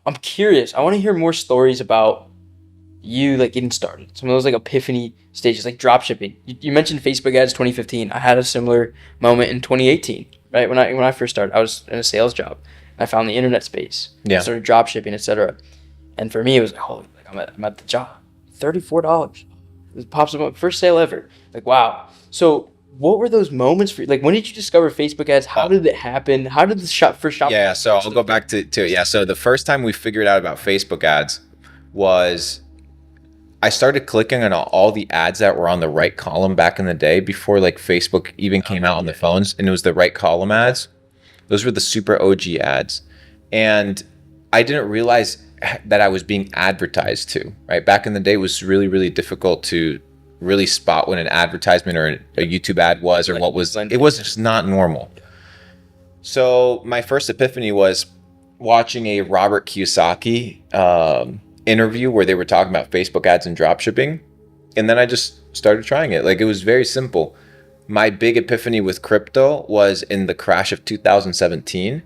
I'm curious. I want to hear more stories about you like getting started. Some of those like epiphany stages, like drop shipping. You mentioned Facebook ads 2015. I had a similar moment in 2018, right? When I first started, I was in a sales job. I found the internet space. I Yeah. started drop shipping, etc. And for me, it was like, holy, like I'm at the job, $34. It pops up first sale ever. Like wow. So what were those moments for you? Like when did you discover Facebook ads? How did it happen? How did the shop first shop? Yeah, so I'll go back to it. Yeah, so the first time we figured out about Facebook ads was I started clicking on all the ads that were on the right column back in the day before like Facebook even came out on the phones, and it was the right column ads. Those were the super OG ads. And I didn't realize that I was being advertised to, right? Back in the day, it was really, really difficult to really spot when an advertisement or a YouTube ad was or what was, it was just not normal. So my first epiphany was watching a Robert Kiyosaki interview where they were talking about Facebook ads and drop shipping. And then I just started trying it. Like it was very simple. My big epiphany with crypto was in the crash of 2017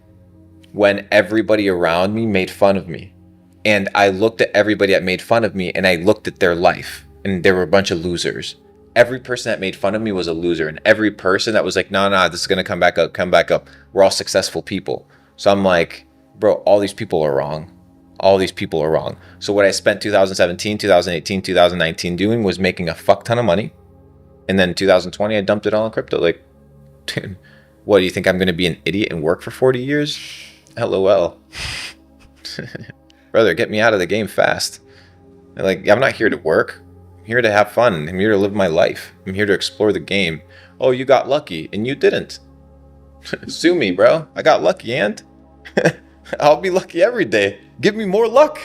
when everybody around me made fun of me. And I looked at everybody that made fun of me and I looked at their life and there were a bunch of losers. Every person that made fun of me was a loser. And every person that was like, no, this is going to come back up. We're all successful people. So I'm like, bro, all these people are wrong. All these people are wrong. So what I spent 2017, 2018, 2019 doing was making a fuck ton of money. And then 2020, I dumped it all in crypto. Like, dude, what, do you think I'm going to be an idiot and work for 40 years? LOL. Brother, get me out of the game fast. Like, I'm not here to work. I'm here to have fun. I'm here to live my life. I'm here to explore the game. Oh, you got lucky and you didn't. Sue me, bro. I got lucky and I'll be lucky every day. Give me more luck.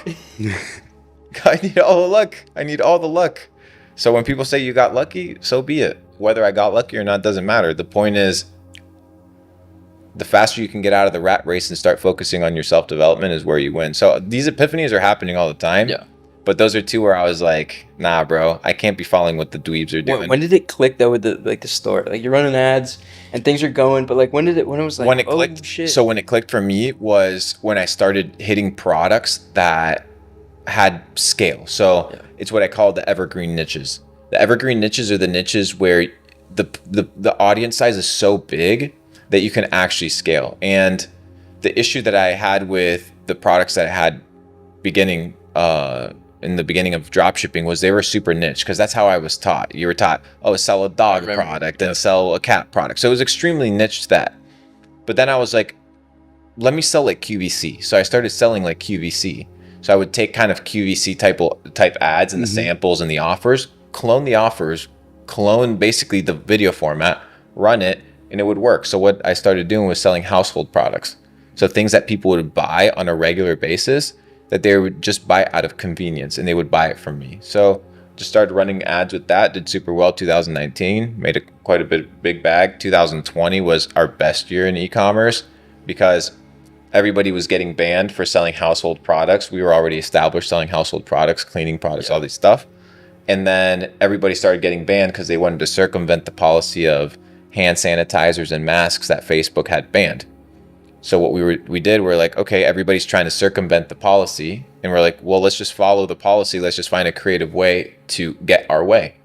I need all the luck. I need all the luck. So when people say you got lucky, so be it. Whether I got lucky or not doesn't matter. The point is, the faster you can get out of the rat race and start focusing on your self-development is where you win. So these epiphanies are happening all the time. Yeah. But those are two where I was like, nah, bro, I can't be following what the dweebs are doing. When did it click though with the store? Like you're running ads and things are going, but like when it was like when it oh clicked, shit. So when it clicked for me was when I started hitting products that had scale. So it's what I call the evergreen niches. The evergreen niches are the niches where the audience size is so big that you can actually scale. And the issue that I had with the products that I had beginning in the beginning of drop shipping was they were super niche, because that's how I was taught. You were taught, oh, sell a dog product and sell a cat product. So it was extremely niche to that. But then I was like, let me sell like QVC. So I started selling like QVC. So I would take kind of QVC type ads and the samples and the offers, clone the offers, clone basically the video format, run it, and it would work. So what I started doing was selling household products. So things that people would buy on a regular basis that they would just buy out of convenience, and they would buy it from me. So just started running ads with that, did super well 2019, made quite a big bag. 2020 was our best year in e-commerce because everybody was getting banned for selling household products. We were already established selling household products, cleaning products, all these stuff. And then everybody started getting banned because they wanted to circumvent the policy of hand sanitizers and masks that Facebook had banned. So what we did, we're like, okay, everybody's trying to circumvent the policy. And we're like, well, let's just follow the policy. Let's just find a creative way to get our way.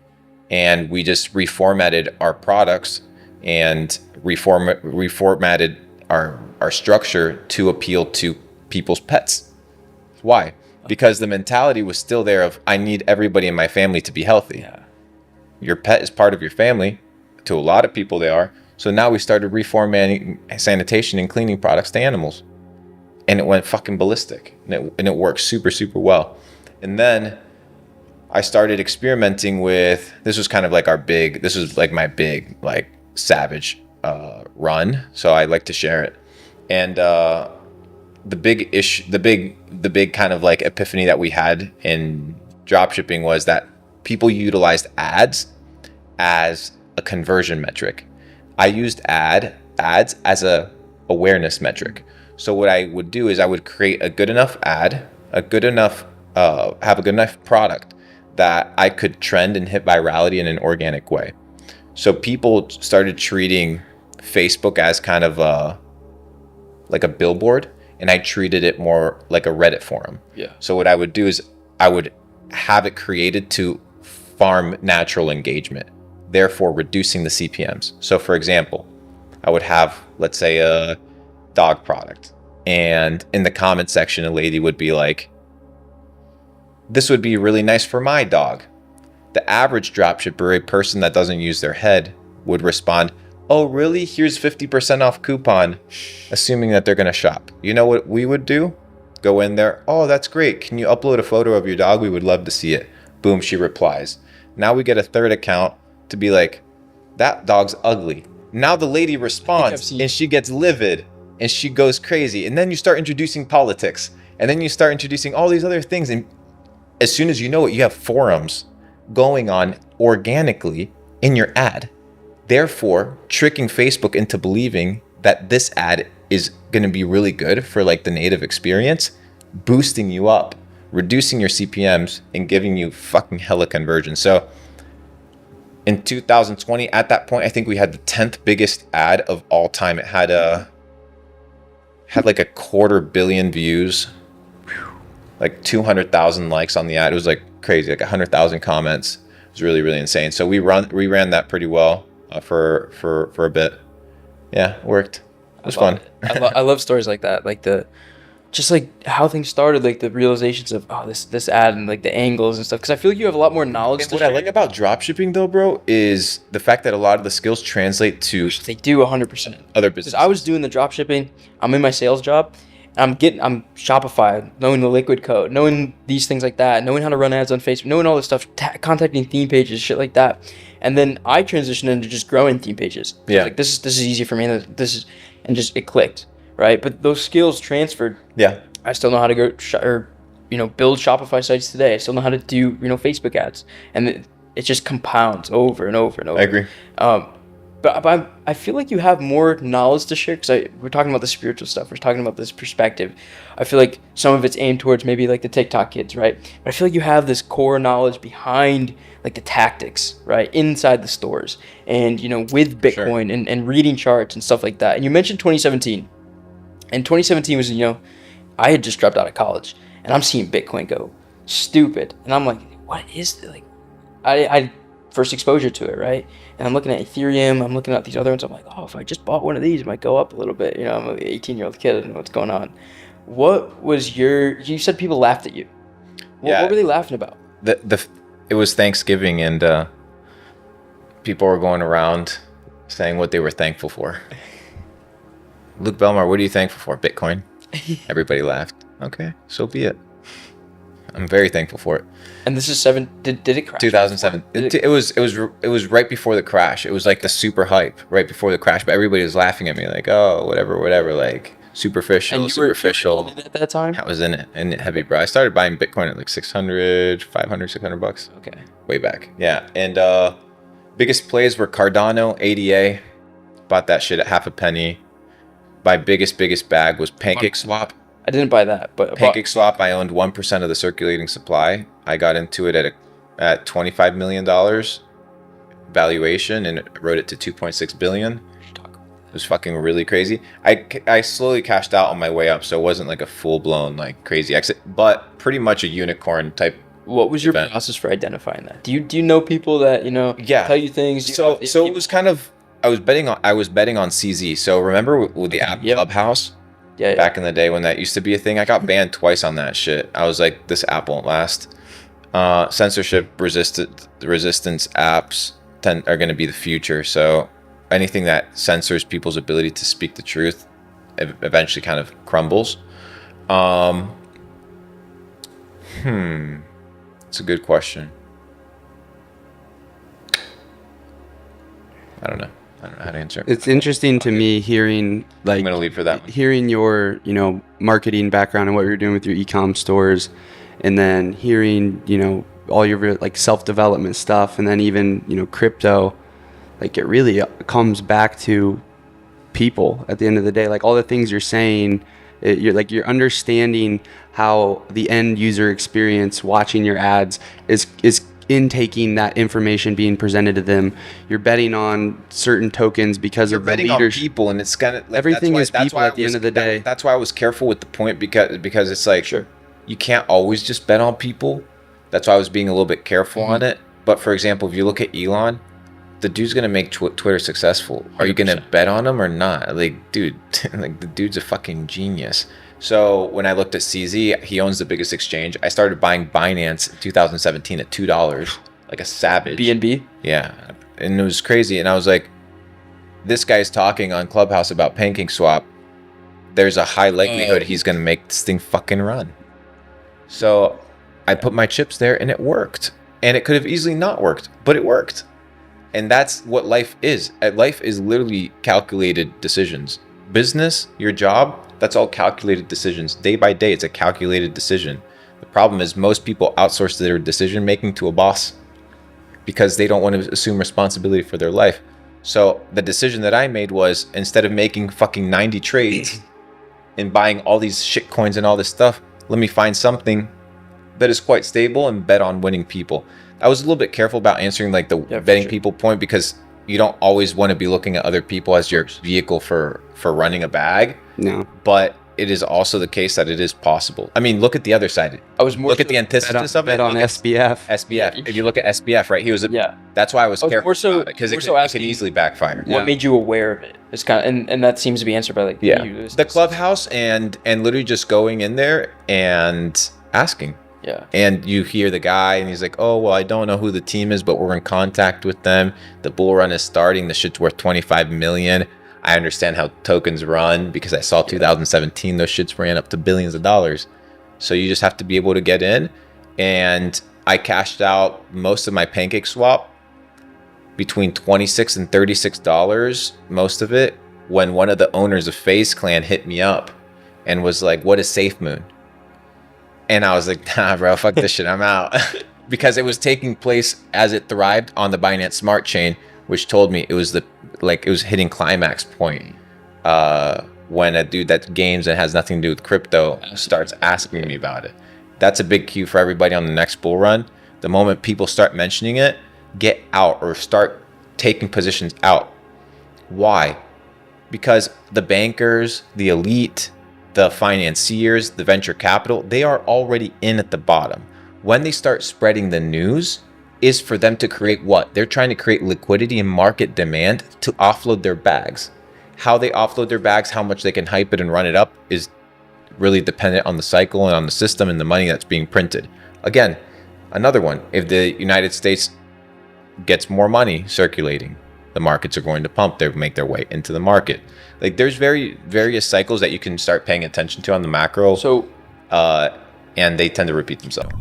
And we just reformatted our products and reformatted our structure to appeal to people's pets. Why? Because the mentality was still there of, I need everybody in my family to be healthy. Yeah. Your pet is part of your family. To a lot of people, they are. So now we started reformatting sanitation and cleaning products to animals. And it went fucking ballistic. And it worked super, super well. And then I started experimenting with, this was kind of like this was like my big, like, savage run. So I like to share it. And the big kind of like epiphany that we had in dropshipping was that people utilized ads as a conversion metric. I used ads as a awareness metric. So what I would do is I would create a good enough ad, have a good enough product that I could trend and hit virality in an organic way. So people started treating Facebook as kind of like a billboard, and I treated it more like a Reddit forum. Yeah. So what I would do is I would have it created to farm natural engagement, therefore reducing the CPMs. So for example, I would have, let's say, a dog product, and in the comment section, a lady would be like, this would be really nice for my dog. The average dropshipper, a person that doesn't use their head, would respond, oh, really? Here's 50% off coupon, assuming that they're going to shop. You know what we would do? Go in there. Oh, that's great. Can you upload a photo of your dog? We would love to see it. Boom, she replies. Now we get a third account to be like, that dog's ugly. Now the lady responds and she gets livid and she goes crazy. And then you start introducing politics, and then you start introducing all these other things. And as soon as you know it, you have forums going on organically in your ad, therefore tricking Facebook into believing that this ad is going to be really good for like the native experience, boosting you up, reducing your CPMs, and giving you fucking hella conversion. So in 2020, at that point, I think we had the 10th biggest ad of all time. It had like 250 million views, like 200,000 likes on the ad. It was like crazy, like 100,000 comments. It was really, really insane. So we ran that pretty well for a bit. Yeah, it worked. It was fun. I love stories like that, like just like how things started, like the realizations of this ad and like the angles and stuff. Because I feel like you have a lot more knowledge. And what I like about dropshipping though, bro, is the fact that a lot of the skills translate to they do 100%. Other businesses. I was doing the dropshipping. I'm in my sales job. I'm Shopify, knowing the liquid code, knowing these things like that, knowing how to run ads on Facebook, knowing all this stuff, contacting theme pages, shit like that. And then I transitioned into just growing theme pages. So yeah. Like this is easy for me. And just it clicked, right? But those skills transferred. Yeah. I still know how to go build Shopify sites today. I still know how to do Facebook ads, and it just compounds over and over and over. I agree. But I feel like you have more knowledge to share, because we're talking about the spiritual stuff. We're talking about this perspective. I feel like some of it's aimed towards maybe like the TikTok kids, right? But I feel like you have this core knowledge behind like the tactics, right? Inside the stores and, with Bitcoin Sure. and reading charts and stuff like that. And you mentioned 2017. And 2017 was, I had just dropped out of college and I'm seeing Bitcoin go stupid. And I'm like, what is it? Like, I first exposure to it, right? And I'm looking at Ethereum, I'm looking at these other ones, I'm like, oh, if I just bought one of these, it might go up a little bit. I'm an 18-year-old kid, I don't know what's going on. What was you said people laughed at you. What were they laughing about? It was Thanksgiving, and people were going around saying what they were thankful for. Luke Belmar, what are you thankful for? Bitcoin. Everybody laughed. Okay, so be it. I'm very thankful for it. And this is did it crash? 2007. It was right before the crash. It was like the super hype right before the crash, but everybody was laughing at me like, oh, whatever, like superficial. And you were at that time? I was in it heavy, bro. I started buying Bitcoin at like $600 Okay. way back. Yeah. And biggest plays were Cardano, ADA. Bought that shit at half a penny. My biggest bag was PancakeSwap. I didn't buy that, but PancakeSwap, I owned 1% of the circulating supply. I got into it at $25 million valuation and wrote it to 2.6 billion. It was fucking really crazy. I slowly cashed out on my way up, so it wasn't like a full-blown like crazy exit, but pretty much a unicorn type. What was your process for identifying that? Do you know people that tell you things? So it was kind of, I was betting on CZ. So remember with the app Clubhouse? Yeah. Back in the day when that used to be a thing, I got banned twice on that shit. I was like, this app won't last. Censorship resistance apps are going to be the future. So anything that censors people's ability to speak the truth eventually kind of crumbles. It's a good question. I don't know how to answer it. It's interesting to me hearing I'm gonna leave for that one. Hearing your marketing background and what you're doing with your e-com stores, and then hearing all your like self-development stuff, and then even crypto. Like it really comes back to people at the end of the day. Like all the things you're saying, you're understanding how the end user experience watching your ads is intaking that information being presented to them. You're betting on certain tokens because You're of the betting on leadership. people, and it's kind of like, Everything is people at the end of the day. That's why I was careful with the point, because it's like, Sure. you can't always just bet on people. That's why I was being a little bit careful on it. But for example, if you look at Elon, the dude's gonna make Twitter successful. Are you gonna 100%. bet on him or not? Like, dude, like the dude's a fucking genius. So when I looked at CZ, he owns the biggest exchange. I started buying Binance in 2017 at $2, like a savage. BNB. Yeah, and it was crazy. And I was like, this guy's talking on Clubhouse about PancakeSwap. There's a high likelihood he's gonna make this thing fucking run. So I put my chips there, and it worked. And it could have easily not worked, but it worked. And that's what life is. Life is literally calculated decisions. Business, your job, that's all calculated decisions. Day by day, it's a calculated decision. The problem is most people outsource their decision making to a boss because they don't want to assume responsibility for their life. So the decision that I made was, instead of making fucking 90 trades and buying all these shit coins and all this stuff, let me find something that is quite stable and bet on winning people. I was a little bit careful about answering like the betting sure. people point, because you don't always want to be looking at other people as your vehicle for running a bag. No. But it is also the case that it is possible. I mean, look at the other side. I was more Look at the antithesis of it. Bet on Look at SBF. SBF. If you look at SBF, right? He was Yeah. That's why I was I was careful more so- because more it so could asking- easily backfire. Yeah. What made you aware of it? It's kind of, and that seems to be answered by like Yeah. you. The Clubhouse and literally just going in there and asking. Yeah. And you hear the guy and he's like, oh, well, I don't know who the team is, but we're in contact with them. The bull run is starting. The shit's worth 25 million. I understand how tokens run because I saw 2017, those shits ran up to billions of dollars. So you just have to be able to get in. And I cashed out most of my PancakeSwap between $26 and $36, most of it, when one of the owners of FaZe Clan hit me up and was like, what is SafeMoon? And I was like, nah, bro, fuck this shit, I'm out. Because it was taking place as it thrived on the Binance Smart Chain, which told me it was it was hitting climax point. When a dude that games and has nothing to do with crypto starts asking me about it. That's a big cue for everybody on the next bull run. The moment people start mentioning it, get out or start taking positions out. Why? Because the bankers, the elite, the financiers, the venture capital, they are already in at the bottom. When they start spreading the news, is for them to create what? They're trying to create liquidity and market demand to offload their bags. How they offload their bags, how much they can hype it and run it up, is really dependent on the cycle and on the system and the money that's being printed. Again, another one, if the United States gets more money circulating, the markets are going to pump. They make their way into the market. Like, there's various cycles that you can start paying attention to on the macro. So and they tend to repeat themselves.